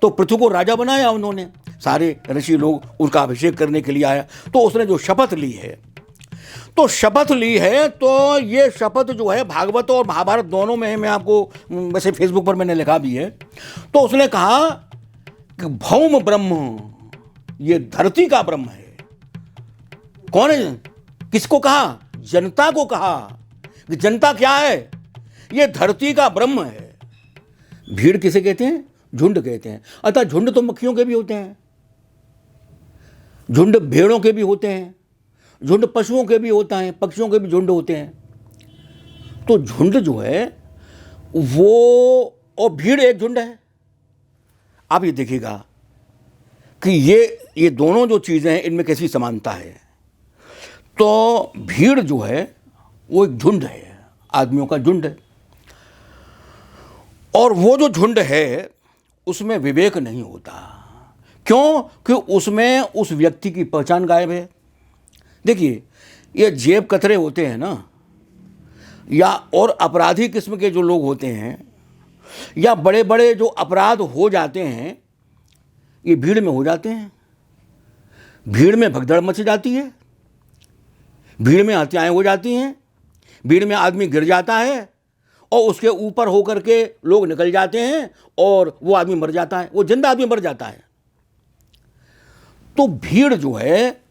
तो पृथु को राजा बनाया उन्होंने, सारे ऋषि लोग उनका अभिषेक करने के लिए आया। तो उसने जो शपथ ली है, तो शपथ ली है, तो ये शपथ जो है भागवत और महाभारत दोनों में है। मैं आपको वैसे फेसबुक पर मैंने लिखा भी है। तो उसने कहा कि भौम ब्रह्म, ये धरती का ब्रह्म है। कौन है? किसको कहा? जनता को कहा कि जनता क्या है? ये धरती का ब्रह्म है। भीड़ किसे कहते हैं? झुंड कहते हैं। अतः झुंड तो मक्खियों के भी होते हैं, झुंड भेड़ों के भी होते हैं, झुंड पशुओं के भी होता है, पक्षियों के भी झुंड होते हैं। तो झुंड जो है वो, और भीड़ एक झुंड है। आप ये देखिएगा कि ये दोनों जो चीज़ें हैं इनमें कैसी समानता है। तो भीड़ जो है वो एक झुंड है, आदमियों का झुंड है, और वो जो झुंड है उसमें विवेक नहीं होता। क्यों? कि उसमें उस व्यक्ति की पहचान गायब है। देखिए, ये जेब कतरे होते हैं ना, या और अपराधी किस्म के जो लोग होते हैं, या बड़े बड़े जो अपराध हो जाते हैं, ये भीड़ में हो जाते हैं। भीड़ में भगदड़ मच जाती है, भीड़ में हत्याएं हो जाती हैं, भीड़ में आदमी गिर जाता है और उसके ऊपर होकर के लोग निकल जाते हैं और वो आदमी मर जाता है, वो जिंदा आदमी मर जाता है। तो भीड़ जो है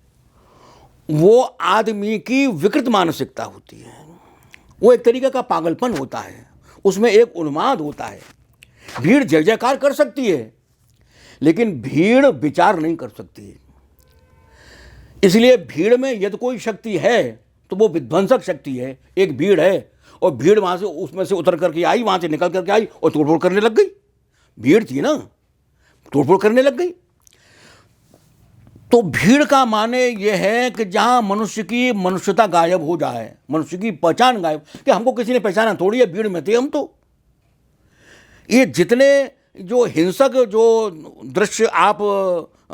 वो आदमी की विकृत मानसिकता होती है, वो एक तरीके का पागलपन होता है, उसमें एक उन्माद होता है। भीड़ जय जयकार कर सकती है, लेकिन भीड़ विचार नहीं कर सकती। इसलिए भीड़ में यदि कोई शक्ति है तो वो विध्वंसक शक्ति है। एक भीड़ है और भीड़ वहां से, उसमें से उतर करके आई, वहां से निकल करके आई और तोड़फोड़ करने लग गई। भीड़ थी ना, तोड़फोड़ करने लग गई। तो भीड़ का माने यह है कि जहां मनुष्य की मनुष्यता गायब हो जाए, मनुष्य की पहचान गायब, कि हमको किसी ने पहचाना थोड़ी है, भीड़ में थे हम। तो ये जितने जो हिंसक जो दृश्य आप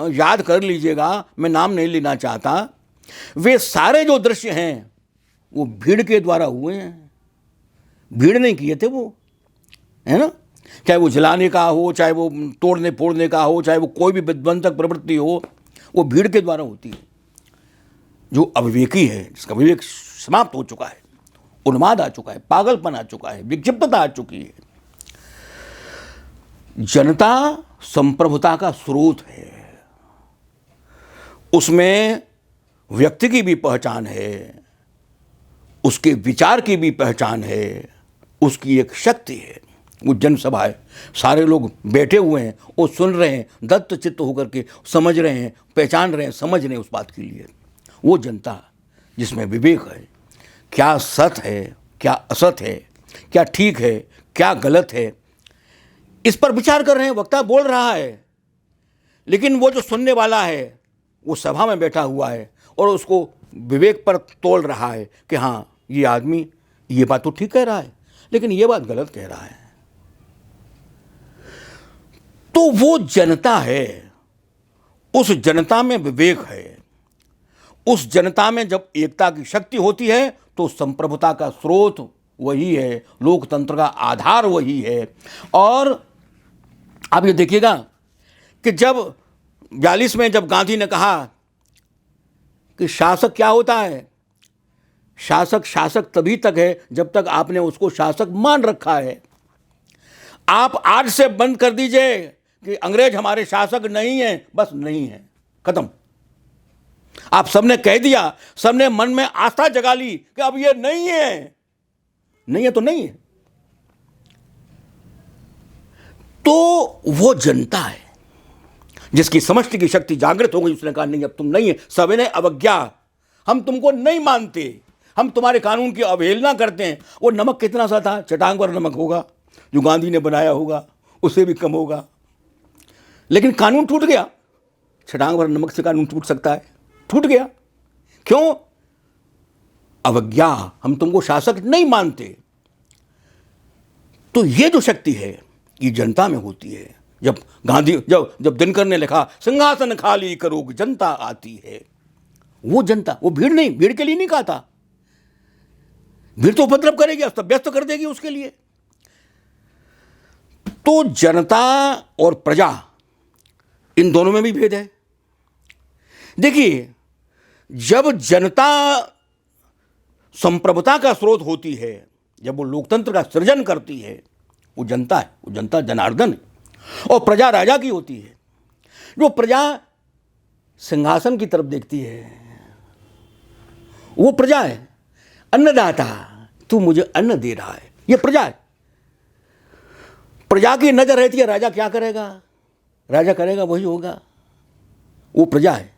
याद कर लीजिएगा, मैं नाम नहीं लेना चाहता, वे सारे जो दृश्य हैं वो भीड़ के द्वारा हुए हैं। भीड़ नहीं किए थे वो, है ना। चाहे वो जलाने का हो, चाहे वो तोड़ने फोड़ने का हो, चाहे वो कोई भी विध्वंसक प्रवृत्ति हो, वो भीड़ के द्वारा होती है। जो अविवेकी है, जिसका विवेक समाप्त हो चुका है, उन्माद आ चुका है, पागलपन आ चुका है, विक्षिप्तता आ चुकी है। जनता संप्रभुता का स्रोत है, उसमें व्यक्ति की भी पहचान है, उसके विचार की भी पहचान है, उसकी एक शक्ति है। वो जनसभा है, सारे लोग बैठे हुए हैं, वो सुन रहे हैं, दत्त चित्त होकर के समझ रहे हैं, पहचान रहे हैं, समझ रहे हैं उस बात के लिए। वो जनता जिसमें विवेक है, क्या सत है, क्या असत है, क्या ठीक है, क्या गलत है, इस पर विचार कर रहे हैं। वक्ता बोल रहा है, लेकिन वो जो सुनने वाला है वो सभा में बैठा हुआ है और उसको विवेक पर तोल रहा है कि हाँ, ये आदमी ये बात तो ठीक कह रहा है, लेकिन ये बात गलत कह रहा है। तो वो जनता है, उस जनता में विवेक है, उस जनता में जब एकता की शक्ति होती है तो संप्रभुता का स्रोत वही है, लोकतंत्र का आधार वही है। और आप ये देखिएगा कि जब 42 में जब गांधी ने कहा कि शासक क्या होता है, शासक शासक तभी तक है जब तक आपने उसको शासक मान रखा है। आप आज से बंद कर दीजिए कि अंग्रेज हमारे शासक नहीं है, बस नहीं है, खत्म। आप सबने कह दिया, सबने मन में आस्था जगा ली कि अब ये नहीं है, नहीं है तो नहीं है। तो वो जनता है जिसकी समष्टि की शक्ति जागृत हो गई। उसने कहा नहीं, अब तुम नहीं है, सविनय अवज्ञा, हम तुमको नहीं मानते, हम तुम्हारे कानून की अवहेलना करते हैं। वो नमक कितना सा था, चटांग भर नमक होगा जो गांधी ने बनाया होगा, उससे भी कम होगा, लेकिन कानून टूट गया। चटांग भर नमक से कानून टूट सकता है? टूट गया। क्यों? अवज्ञा, हम तुमको शासक नहीं मानते। तो ये जो शक्ति है ये जनता में होती है। जब गांधी जब दिनकर ने लिखा सिंहासन खाली करो जनता आती है, वो जनता, वो भीड़ नहीं, भीड़ के लिए नहीं कहा था। भीड़ तो उपद्रव करेगी, अस्त व्यस्त कर देगी उसके लिए। तो जनता और प्रजा इन दोनों में भी भेद है। देखिए, जब जनता संप्रभुता का स्रोत होती है, जब वो लोकतंत्र का सृजन करती है, वो जनता है, वो जनता जनार्दन है। और प्रजा राजा की होती है। जो प्रजा सिंहासन की तरफ देखती है, वो प्रजा है। अन्नदाता, तू मुझे अन्न दे रहा है, ये प्रजा है। प्रजा की नजर रहती है, राजा क्या करेगा, राजा करेगा वही होगा, वो प्रजा है।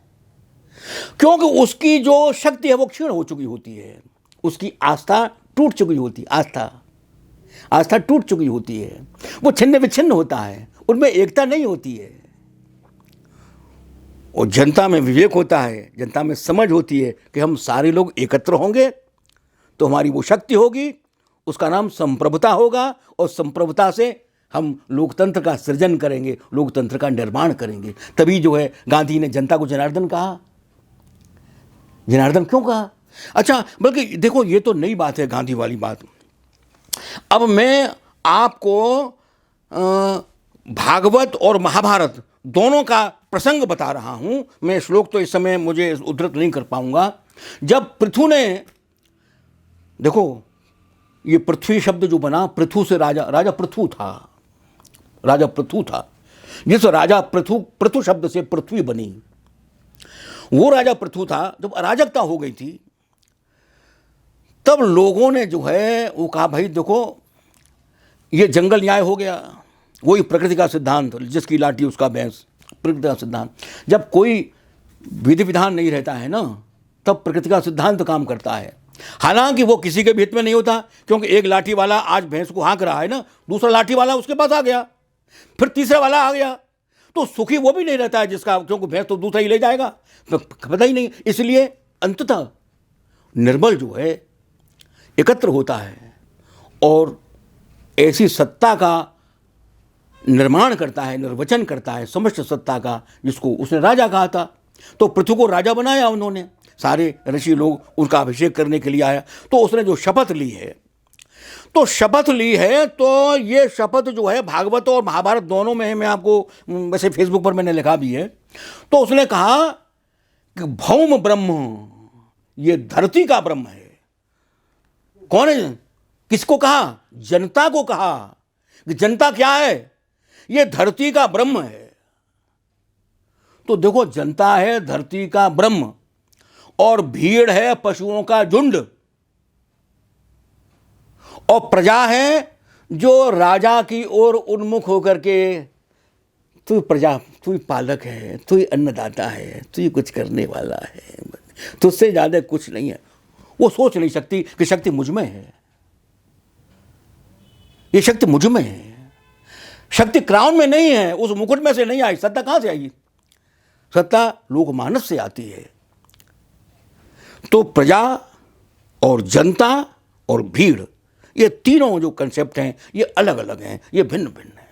क्योंकि उसकी जो शक्ति है वो क्षीण हो चुकी होती है, उसकी आस्था टूट चुकी होती है, आस्था टूट चुकी होती है, वो छिन्न विच्छिन्न होता है, उनमें एकता नहीं होती है। और जनता में विवेक होता है, जनता में समझ होती है कि हम सारे लोग एकत्र होंगे तो हमारी वो शक्ति होगी, उसका नाम संप्रभुता होगा, और संप्रभुता से हम लोकतंत्र का सृजन करेंगे, लोकतंत्र का निर्माण करेंगे। तभी जो है गांधी ने जनता को जनार्दन कहा। जनार्दन क्यों कहा? अच्छा, बल्कि देखो, ये तो नई बात है, गांधी वाली बात। अब मैं आपको भागवत और महाभारत दोनों का प्रसंग बता रहा हूं। मैं श्लोक तो इस समय मुझे उद्धृत नहीं कर पाऊंगा। जब पृथु ने, देखो ये पृथ्वी शब्द जो बना, पृथु से राजा पृथु था, राजा पृथु था, जिस राजा पृथु शब्द से पृथ्वी बनी, वो राजा पृथु था। जब अराजकता हो गई थी, तब लोगों ने जो है वो कहा, भाई देखो ये जंगल न्याय हो गया, वही प्रकृति का सिद्धांत, जिसकी लाठी उसका भैंस, प्रकृति का सिद्धांत। जब कोई विधि विधान नहीं रहता है ना, तब प्रकृति का सिद्धांत काम करता है। हालांकि वो किसी के भी हित में नहीं होता, क्योंकि एक लाठी वाला आज भैंस को हाँक रहा है ना, दूसरा लाठी वाला उसके पास आ गया, फिर तीसरा वाला आ गया, तो सुखी वो भी नहीं रहता है जिसका, क्योंकि भैंस तो दूसरा ही ले जाएगा, तो पता ही नहीं। इसलिए अंततः निर्बल जो है एकत्र होता है और ऐसी सत्ता का निर्माण करता है, निर्वचन करता है, समस्त सत्ता का, जिसको उसने राजा कहा था। तो पृथु को राजा बनाया उन्होंने, सारे ऋषि लोग उनका अभिषेक करने के लिए आया। तो उसने जो शपथ ली है, तो शपथ ली है, तो ये शपथ जो है भागवत और महाभारत दोनों में है। मैं आपको वैसे फेसबुक पर मैंने लिखा भी है। तो उसने कहा कि भौम ब्रह्म, ये धरती का ब्रह्म है। कौन है? किसको कहा? जनता को कहा कि जनता क्या है? ये धरती का ब्रह्म है। तो देखो, जनता है धरती का ब्रह्म और भीड़ है पशुओं का झुंड, और प्रजा है जो राजा की ओर उन्मुख होकर के, तू प्रजा, तू पालक है, तू अन्नदाता है, तू कुछ करने वाला है, तुझसे ज्यादा कुछ नहीं है। वो सोच नहीं सकती कि शक्ति मुझ में है, ये शक्ति मुझ में है। शक्ति क्राउन में नहीं है, उस मुकुट में से नहीं आई। सत्ता कहां से आई? सत्ता लोकमानस से आती है। तो प्रजा और जनता और भीड़, ये तीनों जो कंसेप्ट हैं, ये अलग अलग हैं, ये भिन्न भिन्न हैं।